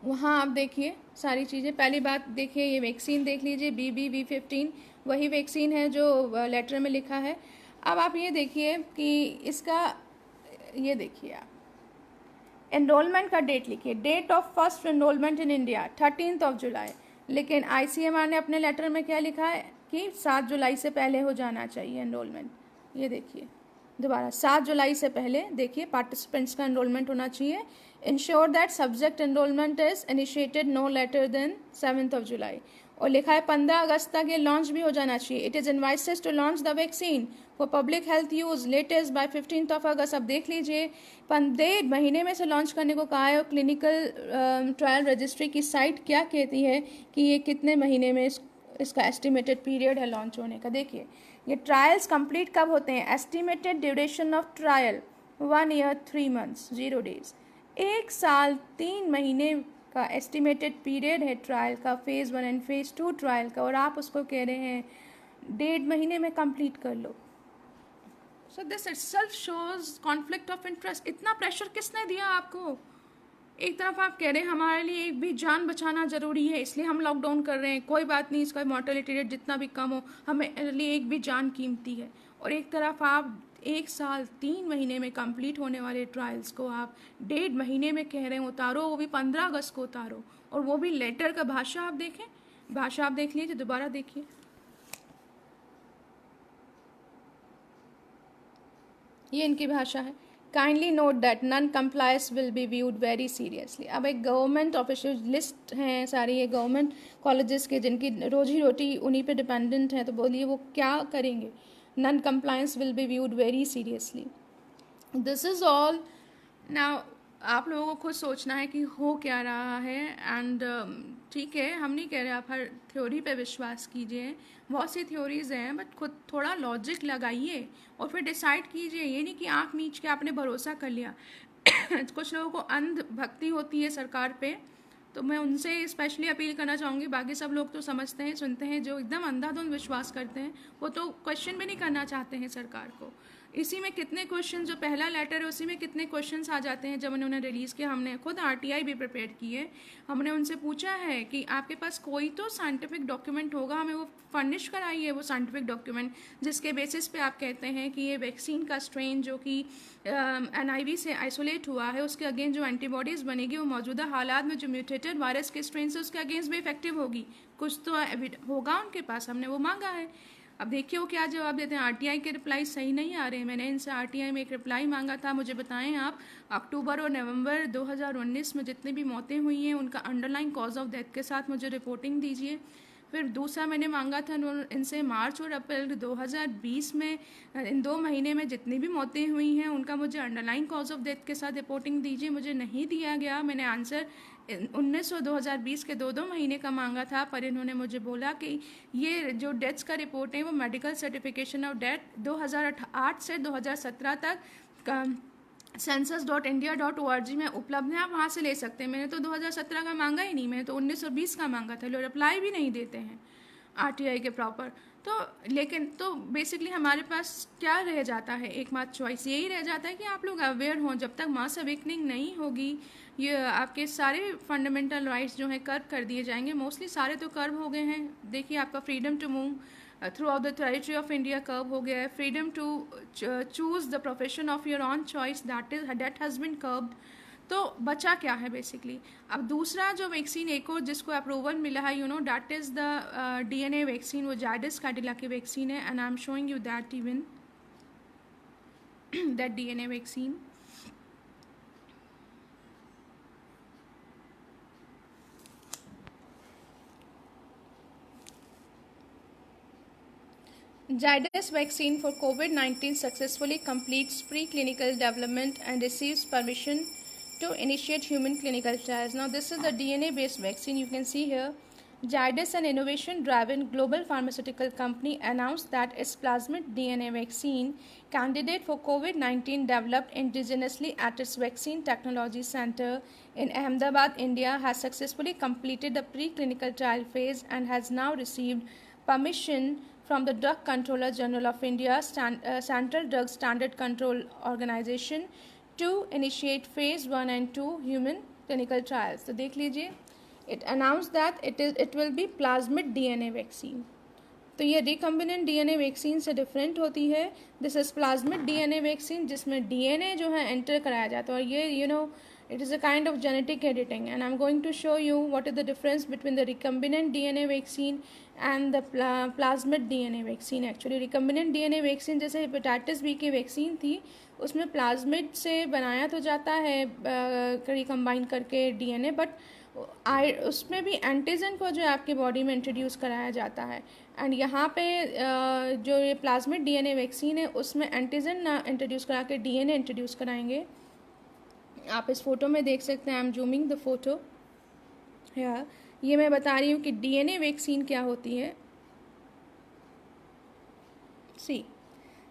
वहाँ आप देखिए सारी चीज़ें। पहली बात देखिए, ये वैक्सीन देख लीजिए, BBV15 वही वैक्सीन है जो लेटर में लिखा है। अब आप ये देखिए कि इसका ये देखिए आप एनरोलमेंट का डेट लिखिए, date of first enrolment in India 13 जुलाई, लेकिन ICMR ने अपने लेटर में क्या लिखा है कि 7 जुलाई से पहले हो जाना चाहिए एनरोलमेंट। ये देखिए दोबारा 7 जुलाई से पहले देखिए पार्टिसिपेंट्स का एनरोलमेंट होना चाहिए। Ensure that subject enrolment is initiated no later than 7 जुलाई, और लिखा है 15 अगस्त तक ये लॉन्च भी हो जाना चाहिए। It is invoices to launch the vaccine for public health use latest by 15 अगस्त। अब देख लीजिए 1.5 महीने में से लॉन्च करने को कहा है, और क्लिनिकल ट्रायल रजिस्ट्री की साइट क्या कहती है कि ये कितने महीने में इसका एस्टिमेटेड पीरियड है लॉन्च होने का। देखिए ये ट्रायल्स कंप्लीट कब होते हैं, estimated duration of trial 1 year 3 months 0 days, 1 साल 3 महीने का एस्टिमेटेड पीरियड है ट्रायल का, फेज़ 1 एंड फेज़ 2 ट्रायल का, और आप उसको कह रहे हैं 1.5 महीने में कंप्लीट कर लो। So this itself shows conflict of interest. इतना प्रेशर किसने दिया आपको? एक तरफ आप कह रहे हैं हमारे लिए एक भी जान बचाना ज़रूरी है इसलिए हम लॉकडाउन कर रहे हैं, कोई बात नहीं, इसका मॉर्टेलिटी रेट जितना भी कम हो, हमें लिए एक भी जान कीमती है। और एक तरफ आप 1 साल 3 महीने में कंप्लीट होने वाले ट्रायल्स को आप 1.5 महीने में कह रहे हैं उतारो, वो भी 15 अगस्त को उतारो, और वो भी लेटर का भाषा आप देखें, भाषा आप देख लीजिए, दोबारा देखिए, ये इनकी भाषा है। Kindly note that non compliance will be viewed very seriously. अब एक गवर्नमेंट ऑफिशियल लिस्ट हैं सारी ये गवर्नमेंट कॉलेजेस के जिनकी रोजी रोटी उन्हीं पे डिपेंडेंट है, तो बोलिए वो क्या करेंगे। Non compliance will be viewed very seriously. This is all. Now आप लोगों को खुद सोचना है कि हो क्या रहा है, एंड ठीक है, हम नहीं कह रहे आप हर थ्योरी पे विश्वास कीजिए, बहुत सी थ्योरीज हैं, बट खुद थोड़ा लॉजिक लगाइए और फिर डिसाइड कीजिए। ये नहीं कि आँख मीच के आपने भरोसा कर लिया। कुछ लोगों को अंध भक्ति होती है सरकार पे, तो मैं उनसे स्पेशली अपील करना चाहूँगी, बाकी सब लोग तो समझते हैं सुनते हैं, जो एकदम अंधाधुंध विश्वास करते हैं वो तो क्वेश्चन भी नहीं करना चाहते हैं सरकार को। इसी में कितने क्वेश्चन, जो पहला लेटर है उसी में कितने क्वेश्चंस आ जाते हैं जब उन्होंने रिलीज़ किया। हमने खुद RTI भी प्रिपेयर की है, हमने उनसे पूछा है कि आपके पास कोई तो साइंटिफिक डॉक्यूमेंट होगा, हमें वो फर्निश कराइए, वो साइंटिफिक डॉक्यूमेंट जिसके बेसिस पे आप कहते हैं कि ये वैक्सीन का स्ट्रेन जो कि NIV से आइसोलेट हुआ है उसके अगेंस्ट जो एंटीबॉडीज़ बनेगी वो मौजूदा हालात में जो म्यूटेटेड वायरस के स्ट्रेन से उसके अगेंस्ट भी इफेक्टिव होगी। कुछ तो होगा उनके पास, हमने वो मांगा है। अब देखिए वो क्या जवाब देते हैं। RTI के रिप्लाई सही नहीं आ रहे हैं। मैंने इनसे RTI में एक रिप्लाई मांगा था, मुझे बताएं आप अक्टूबर और नवंबर 2019 में जितनी भी मौतें हुई हैं उनका अंडरलाइन कॉज ऑफ डेथ के साथ मुझे रिपोर्टिंग दीजिए। फिर दूसरा मैंने मांगा था इनसे मार्च और अप्रैल 2020 में इन 2 महीने में जितनी भी मौतें हुई हैं उनका मुझे अंडरलाइन कॉज ऑफ डेथ के साथ रिपोर्टिंग दीजिए। मुझे नहीं दिया गया। मैंने आंसर 19 और 2020 के 2 महीने का मांगा था, पर इन्होंने मुझे बोला कि ये जो डेथ्स का रिपोर्ट है वो मेडिकल सर्टिफिकेशन ऑफ डेथ 2008 से 2017 तक census.india.org में उपलब्ध है, आप वहाँ से ले सकते हैं। मैंने तो 2017 का मांगा ही नहीं, मैंने तो 19 और 20 का मांगा था। लोग रिप्लाई भी नहीं देते हैं RTI के प्रॉपर। तो लेकिन तो बेसिकली हमारे पास क्या रह जाता है, एकमात्र चॉइस यही रह जाता है कि आप लोग अवेयर हों। जब तक मास अवेकनिंग नहीं होगी ये आपके सारे फंडामेंटल राइट्स जो हैं कर्व कर दिए जाएंगे। मोस्टली सारे तो कर्व हो गए हैं। देखिए आपका freedom to move throughout the territory of India curb हो गया है। Freedom to choose the profession of your own choice that has been curbed. तो बचा क्या है बेसिकली। अब दूसरा जो वैक्सीन एक और जिसको अप्रूवल मिला है that is the DNA vaccine, वो जायडस कैडिला की वैक्सीन है, and I am showing you that even that DNA vaccine. Zydus vaccine for COVID-19 successfully completes preclinical development and receives permission to initiate human clinical trials. Now this is the DNA-based vaccine. You can see here, Zydus, an innovation-driven global pharmaceutical company, announced that its plasmid DNA vaccine candidate for COVID-19 developed indigenously at its Vaccine Technology Center in Ahmedabad, India, has successfully completed the preclinical trial phase and has now received permission from the Drug Controller General of India, Central Drug Standard Control Organization, to initiate phase 1 and 2 human clinical trials. तो देख लीजिए, it announced that it will be plasmid DNA vaccine. तो ये recombinant DNA vaccine से different होती है। This is plasmid DNA vaccine जिसमें DNA जो है एंटर कराया जाता है, और ये It is a kind of genetic editing, and I'm going to show you what is the difference between the recombinant DNA vaccine and the plasmid DNA vaccine. Actually recombinant DNA vaccine जैसे hepatitis B की vaccine थी, उसमें plasmid से बनाया तो जाता है recombine करके डीएनए, बट उसमें भी एंटीजन को जो है आपकी बॉडी में इंट्रोड्यूस कराया जाता है. एंड यहाँ पे जो ये प्लाज्मिड डीएनए वैक्सीन है उसमें एंटीजन ना इंट्रोड्यूस करा के डीएनए इंट्रोड्यूस कराएंगे. आप इस फोटो में देख सकते हैं, I am zooming the photo. ये मैं बता रही हूँ कि डीएनए वैक्सीन क्या होती है. See,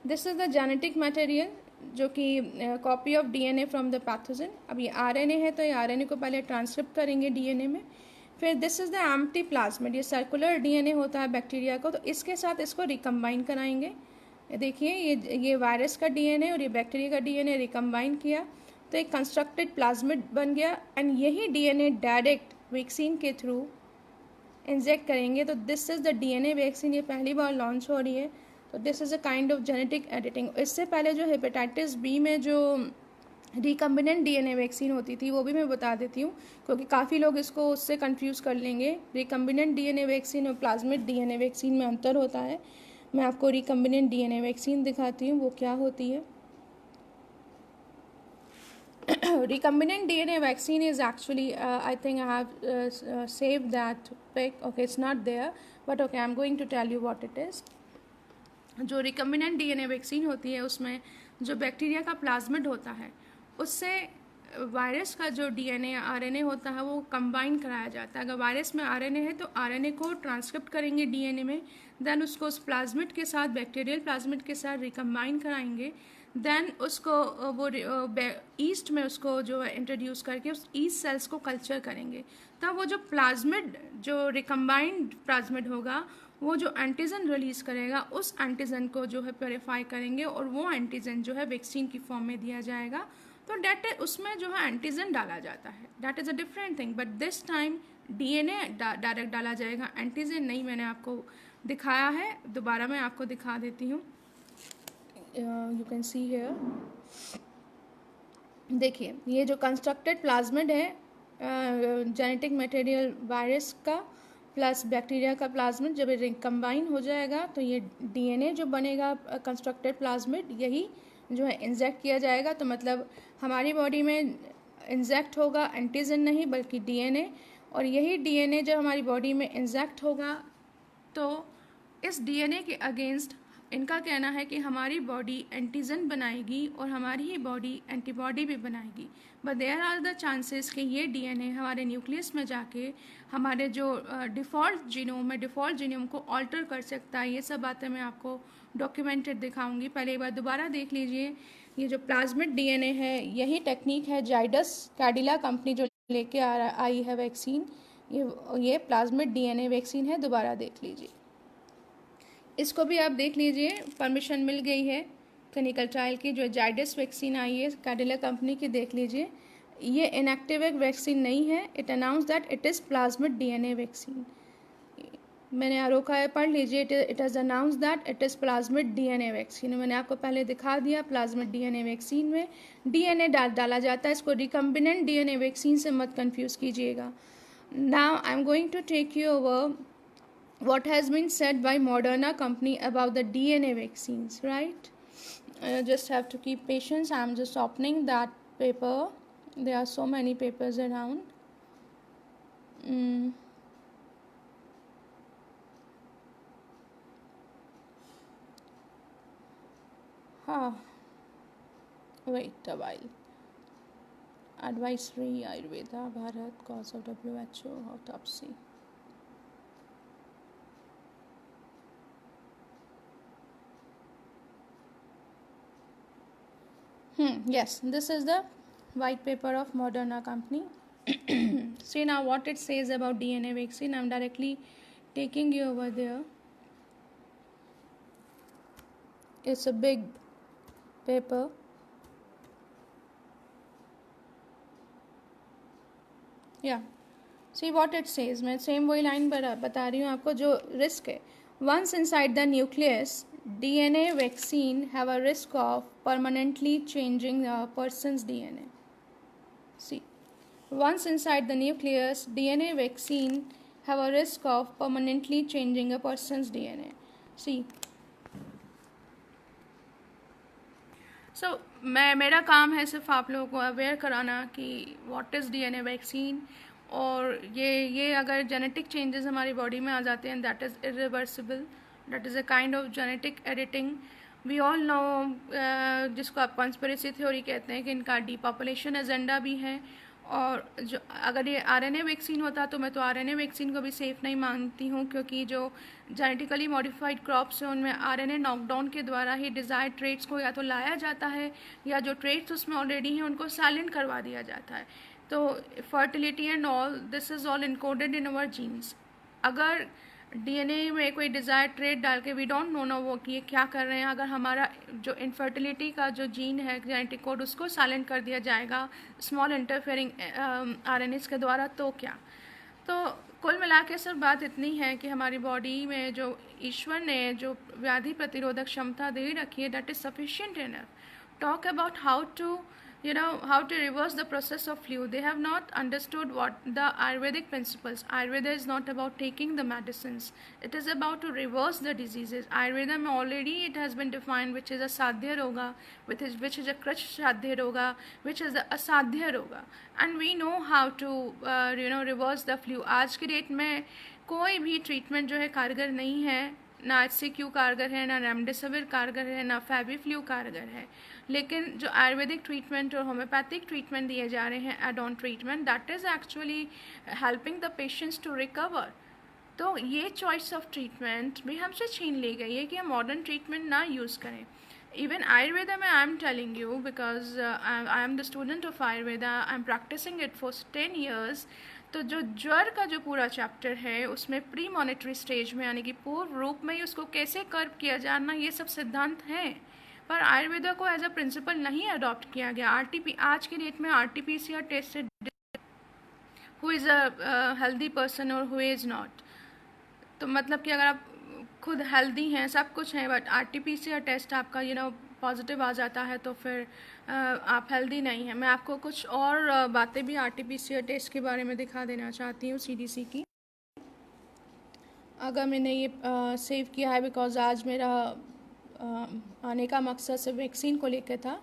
this is the genetic material जो कि copy of DNA from the pathogen. अब ये आरएनए है तो ये आरएनए को पहले ट्रांसक्रिप्ट करेंगे डीएनए में. फिर this is the empty plasmid, ये सर्कुलर डीएनए होता है बैक्टीरिया को, तो इसके साथ इसको रिकम्बाइन कराएंगे. देखिए ये वायरस का डीएनए और ये बैक्टीरिया का डीएनए रिकम्बाइन किया तो एक कंस्ट्रक्टेड प्लाज्मिड बन गया. एंड यही डीएनए डायरेक्ट वैक्सीन के थ्रू इंजेक्ट करेंगे. तो this is the DNA vaccine, ये पहली बार लॉन्च हो रही है. तो this is a kind of genetic editing. इससे पहले जो हेपेटाइटिस बी में जो रिकम्बिनेंट डीएनए वैक्सीन होती थी वो भी मैं बता देती हूँ, क्योंकि काफ़ी लोग इसको उससे कंफ्यूज कर लेंगे. रिकम्बिनेंट डीएनए वैक्सीन और प्लाज्मिड डीएनए वैक्सीन में अंतर होता है. मैं आपको रिकम्बिनेंट डीएनए वैक्सीन दिखाती हूँ वो क्या होती है. Recombinant DNA vaccine is actually I think I have saved that pic. Okay, it's not there, but okay, I'm going to tell you what it is. जो recombinant DNA vaccine होती है उसमें जो बैक्टीरिया का प्लाज्मिड होता है उससे virus का जो डीएनए आरएनए होता है वो कंबाइन कराया जाता है. अगर वायरस में आरएनए है तो आरएनए को ट्रांसक्रिप्ट करेंगे डीएनए में, देन उसको उस प्लाज्मिड के साथ, बैक्टीरियल प्लाज्मिड के साथ रिकम्बाइन कराएंगे. देन उसको वो ईस्ट में उसको जो है इंट्रोड्यूस करके उस ईस्ट सेल्स को कल्चर करेंगे. तब वो जो प्लाज्मिड, जो रिकम्बाइंड प्लाज्मिड होगा, वो जो एंटीजन रिलीज करेगा उस एंटीजन को जो है प्योरीफाई करेंगे और वो एंटीजन जो है वैक्सीन की फॉर्म में दिया जाएगा. तो डेट उसमें जो है एंटीजन डाला जाता है. That is a different thing, but this time DNA direct डाला जाएगा, एंटीजन नहीं. मैंने आपको दिखाया है, दोबारा मैं आपको दिखा देती हूँ. यू कैन सी हियर, देखिए ये जो कंस्ट्रक्टेड प्लाज्मिड है जेनेटिक मटेरियल वायरस का प्लस बैक्टीरिया का प्लाज्मिड, जब ये कंबाइन हो जाएगा तो ये डीएनए जो बनेगा कंस्ट्रक्टेड प्लाज्मिड, यही जो है इंजेक्ट किया जाएगा. तो मतलब हमारी बॉडी में इंजेक्ट होगा एंटीजन नहीं बल्कि डीएनए, और यही डीएनए जब हमारी बॉडी में इंजेक्ट होगा तो इस डीएनए के अगेंस्ट इनका कहना है कि हमारी बॉडी एंटीजन बनाएगी और हमारी ही बॉडी एंटीबॉडी भी बनाएगी. But there are the chances कि ये डीएनए हमारे न्यूक्लियस में जाके हमारे जो डिफ़ॉल्ट जीनोम है, डिफ़ॉल्ट जीनोम को ऑल्टर कर सकता है. ये सब बातें मैं आपको डॉक्यूमेंटेड दिखाऊंगी. पहले एक बार दोबारा देख लीजिए. ये जो प्लाज्मिड डीएनए है, यही टेक्निक है जाइडस कैडिला कंपनी जो लेके आई है वैक्सीन. ये प्लाज्मिड डीएनए वैक्सीन है. दोबारा देख लीजिए, इसको भी आप देख लीजिए. परमिशन मिल गई है क्लिनिकल ट्रायल की. जो जाइडस वैक्सीन आई है कैडिला कंपनी की, देख लीजिए. ये इनएक्टिवेट वैक्सीन नहीं है. It announce that it is plasmid DNA vaccine. मैंने रोका है, पढ़ लीजिए. It is announce that it is plasmid DNA vaccine. मैंने आपको पहले दिखा दिया. प्लाज्मिड डीएनए वैक्सीन में डीएनए डाला जाता है. इसको रिकम्बिनेंट डीएनए वैक्सीन से मत कन्फ्यूज़ कीजिएगा. Now I am going to take you over what has been said by Moderna company about the DNA vaccines, right? Just have to keep patience. I'm just opening that paper. There are so many papers around. Wait a while. Advisory Ayurveda Bharat, cause of WHO autopsy. Yes, this is the white paper of Moderna company. See now what it says about DNA vaccine. I'm directly taking you over there. It's a big paper. Yeah, see what it says. मैं same वही line बता रही हूँ आपको जो risk है. Once inside the nucleus, DNA vaccine have a risk of permanently changing a person's DNA. See, once inside the nucleus, DNA vaccine have a risk of permanently changing a person's DNA. See, so मेरा काम है सिर्फ आप लोगों को aware कराना कि what is DNA vaccine, और ये अगर जेनेटिक चेंजेस हमारी बॉडी में आ जाते हैं, that is irreversible, that is a kind of genetic editing. We all know, जिसको आप कॉन्स्पिरेसी थ्योरी कहते हैं, कि इनका डीपॉपुलेशन एजेंडा भी है. और जो अगर ये आरएनए वैक्सीन होता तो मैं तो आरएनए वैक्सीन को भी सेफ़ नहीं मानती हूँ, क्योंकि जो जेनेटिकली मॉडिफाइड क्रॉप्स हैं उनमें आरएनए नॉकडाउन के द्वारा ही डिज़ायर्ड ट्रेट्स को या तो लाया जाता है, या जो ट्रेट्स उसमें ऑलरेडी हैं उनको साइलेंट करवा दिया जाता है. तो fertility and all this is all encoded in our genes. अगर डीएनए में कोई डिज़ायर ट्रेट डाल के, वी डोंट नो वो कि ये क्या कर रहे हैं, अगर हमारा जो इनफर्टिलिटी का जो जीन है, जेनेटिक कोड, उसको साइलेंट कर दिया जाएगा स्मॉल इंटरफेयरिंग आरएनएस के द्वारा, तो क्या. तो कुल मिला के सिर्फ बात इतनी है कि हमारी बॉडी में जो ईश्वर ने जो व्याधि प्रतिरोधक क्षमता दे रखी है, that is sufficient enough. Talk about how to how to reverse the process of flu. They have not understood what the Ayurvedic principles. Ayurveda is not about taking the medicines. It is about to reverse the diseases. Ayurveda में already it has been defined which is a sadhya roga, which is a krach sadhya roga, which is the asadhya roga. And we know how to reverse the flu. आज की date में कोई भी treatment जो है कारगर नहीं है. ना HCQ कारगर है, ना रेमडेसिविर कारगर है, ना फेविफ्लू कारगर है. लेकिन जो आयुर्वेदिक ट्रीटमेंट और होम्योपैथिक ट्रीटमेंट दिए जा रहे हैं, add on treatment, that is actually helping the patients to recover. तो ये चॉइस ऑफ ट्रीटमेंट भी हमसे छीन ली गई है कि हम मॉडर्न ट्रीटमेंट ना यूज़ करें. इवन आयुर्वेदा में I am telling you, because I am the student of Ayurveda, I am practising it for 10 years. तो जो ज्वर का जो पूरा चैप्टर है उसमें प्री मॉनिटरी स्टेज में, यानी कि पूर्व रूप में ही उसको कैसे कर्व किया जाना, ये सब सिद्धांत हैं. पर आयुर्वेदा को एज अ प्रिंसिपल नहीं अडॉप्ट किया गया. आरटीपी आज की डेट में आरटीपीसीआर टेस्ट से who is a healthy person और हु इज़ नॉट. तो मतलब कि अगर आप खुद हेल्दी हैं, सब कुछ हैं, बट आरटीपीसीआर टेस्ट आपका पॉजिटिव आ जाता है, तो फिर आप हेल्दी नहीं हैं. मैं आपको कुछ और बातें भी आरटीपीसीआर टेस्ट के बारे में दिखा देना चाहती हूँ सीडीसी की. अगर मैंने ये सेव किया है, बिकॉज आज मेरा आने का मकसद सिर्फ वैक्सीन को लेकर था.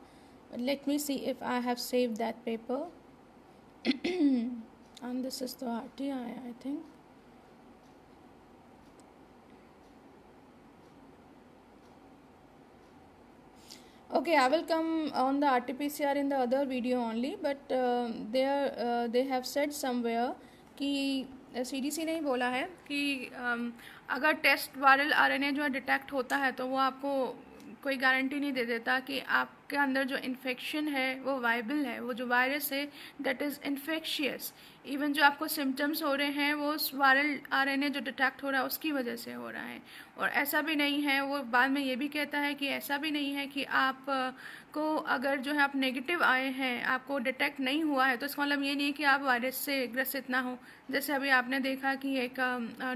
Let me C if I have save that paper. And this is the RTI, I think. Okay, I will come on the RT-PCR in the other video only, but they have said somewhere कि CDC ने ही बोला है कि अगर test viral RNA जो है detect होता है, तो वो आपको कोई गारंटी नहीं दे देता कि आपके अंदर जो इन्फेक्शन है वो वायबल है. वो जो वायरस है दैट इज़ इन्फेक्शियस. इवन जो आपको सिम्टम्स हो रहे हैं वो वायरल आरएनए जो डिटेक्ट हो रहा है उसकी वजह से हो रहा है. और ऐसा भी नहीं है, वो बाद में ये भी कहता है कि ऐसा भी नहीं है कि आप को अगर जो है आप नेगेटिव आए हैं, आपको डिटेक्ट नहीं हुआ है, तो इसका मतलब ये नहीं है कि आप वायरस से ग्रसित ना हो. जैसे अभी आपने देखा कि एक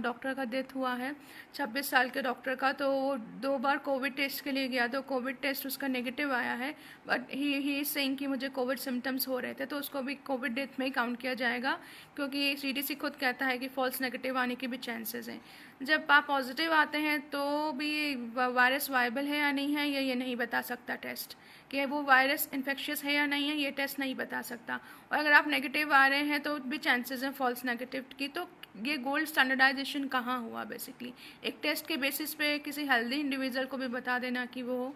डॉक्टर का डेथ हुआ है, 26 साल के डॉक्टर का. तो वो 2 बार कोविड टेस्ट के लिए गया, तो कोविड टेस्ट उसका नेगेटिव आया है, बट ही इज सेइंग कि मुझे कोविड सिम्टम्स हो रहे थे, तो उसको भी कोविड डेथ में ही काउंट किया जाएगा, क्योंकि सीडीसी खुद कहता है कि फॉल्स नेगेटिव आने के भी चांसेस हैं. जब आप पॉजिटिव आते हैं तो भी वायरस वायबल है या नहीं है ये नहीं बता सकता टेस्ट, कि वो वायरस इन्फेक्शियस है या नहीं है, ये टेस्ट नहीं बता सकता. और अगर आप नेगेटिव आ रहे हैं तो भी चांसेस हैं फॉल्स नेगेटिव की. तो ये गोल्ड स्टैंडर्डाइजेशन कहाँ हुआ बेसिकली? एक टेस्ट के बेसिस पे किसी हेल्दी इंडिविजुअल को भी बता देना कि वो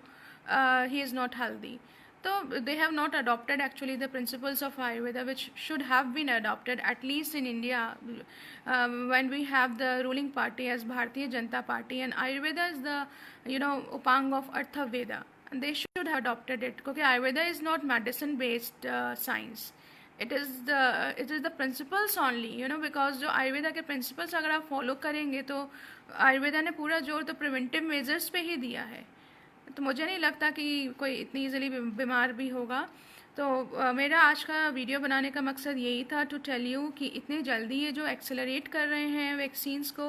ही is not healthy. So they have not adopted actually the principles of Ayurveda, which should have been adopted at least in India when we have the ruling party as Bharatiya Janata Party, and Ayurveda is the upang of Arthaveda, and they should have adopted it, because Ayurveda is not medicine based science. It is the principles only, because जो आयुर्वेदा के principles अगर आप follow करेंगे तो आयुर्वेदा ने पूरा जोर तो preventive measures पे ही दिया है. तो मुझे नहीं लगता कि कोई इतनी ईजिली बीमार भी होगा. तो मेरा आज का वीडियो बनाने का मकसद यही था, टू टेल यू कि इतने जल्दी ये जो एक्सेलरेट कर रहे हैं वैक्सीन्स को,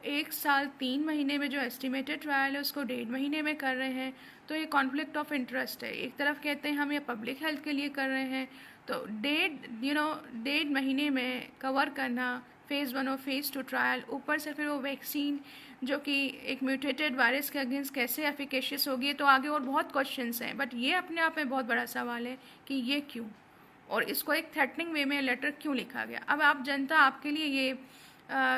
1 साल 3 महीने में जो एस्टिमेटेड ट्रायल है उसको 1.5 महीने में कर रहे हैं. तो ये कॉन्फ्लिक्ट ऑफ इंटरेस्ट है। एक तरफ कहते हैं हम ये पब्लिक हेल्थ के लिए कर रहे हैं, तो 1.5 महीने में कवर करना फेज़ 1 और फेज़ 2 ट्रायल, ऊपर से फिर वो वैक्सीन जो कि एक म्यूटेटेड वायरस के अगेंस्ट कैसे एफिकेशियस होगी, तो आगे और बहुत क्वेश्चंस हैं। बट ये अपने आप में बहुत बड़ा सवाल है कि ये क्यों, और इसको एक थ्रेटनिंग वे में लेटर क्यों लिखा गया। अब आप जनता, आपके लिए ये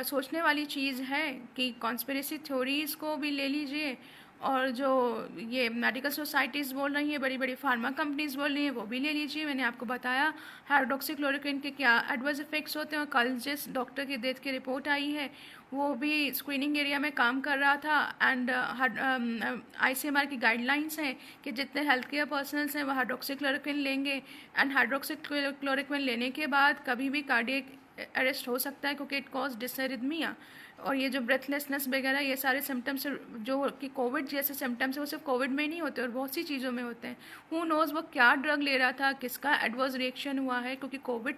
सोचने वाली चीज़ है कि कॉन्स्पिरेसी थ्योरीज़ को भी ले लीजिए, और जो ये मेडिकल सोसाइटीज़ बोल रही हैं, बड़ी बड़ी फार्मा कंपनीज़ बोल रही हैं, वो भी ले लीजिए। मैंने आपको बताया हाइड्रोक्सीक्लोरोक्विन के क्या एडवर्स इफेक्ट्स होते हैं, और कल जिस डॉक्टर की डेथ की रिपोर्ट आई है वो भी स्क्रीनिंग एरिया में काम कर रहा था। एंड ICMR की गाइडलाइंस हैं कि जितने हेल्थ केयर पर्सनल्स हैं वो हाइड्रोक्सीक्लोरोक्विन लेंगे, एंड हाइड्रोक्सीक्लोरोक्विन लेने के बाद कभी भी कार्डियक अरेस्ट हो सकता है, क्योंकि इट कॉज डिसरिथमिया। और ये जो ब्रेथलेसनेस वगैरह, ये सारे सिम्टम्स जो कि कोविड जैसे सिम्टम्स है, वो सिर्फ कोविड में ही नहीं होते और बहुत सी चीज़ों में होते हैं। हु नोज़ वो क्या ड्रग ले रहा था, किसका एडवर्स रिएक्शन हुआ है, क्योंकि कोविड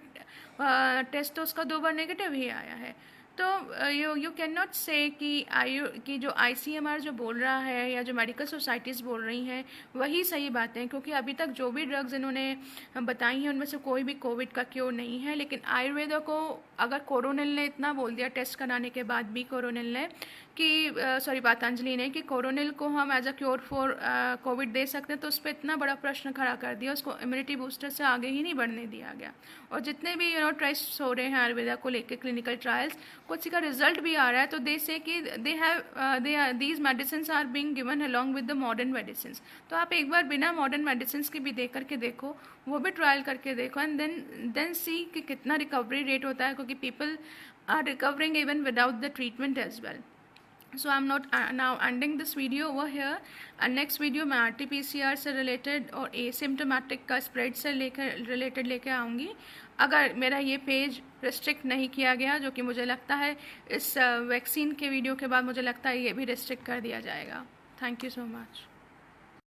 टेस्ट तो उसका 2 बार नेगेटिव ही आया है। तो यू कैन नॉट से कि जो ICMR जो बोल रहा है या जो मेडिकल सोसाइटीज़ बोल रही हैं वही सही बातें हैं, क्योंकि अभी तक जो भी ड्रग्स इन्होंने बताई हैं उनमें से कोई भी कोविड का क्योर नहीं है। लेकिन आयुर्वेदा को अगर कोरोनिल ने इतना बोल दिया टेस्ट कराने के बाद भी, कोरोनिल ने कि पतंजलि ने कि कोरोनिल को हम as a cure for COVID दे सकते हैं, तो उस पर इतना बड़ा प्रश्न खड़ा कर दिया, उसको इम्यूनिटी बूस्टर से आगे ही नहीं बढ़ने दिया गया। और जितने भी टेस्ट हो रहे हैं आयुर्वेदा को लेकर, क्लिनिकल ट्रायल्स, कुछ का रिजल्ट भी आ रहा है, तो दे से कि these medicine are being given along with the modern medicine. तो आप एक बार बिना मॉडर्न मेडिसिन के भी दे करके देखो, वो भी ट्रायल करके देखो, एंड देन सी कि कितना रिकवरी रेट होता है, क्योंकि people are recovering even without the treatment as well. So I'm not now ending this video over here, and next video मैं RT-PCR से रिलेटेड और एसिम्टोमेटिक का स्प्रेड से रिलेटेड लेके आऊँगी, अगर मेरा ये पेज रिस्ट्रिक्ट नहीं किया गया, जो कि मुझे लगता है इस वैक्सीन के वीडियो के बाद मुझे लगता है ये भी रिस्ट्रिक्ट कर दिया जाएगा। Thank you so much.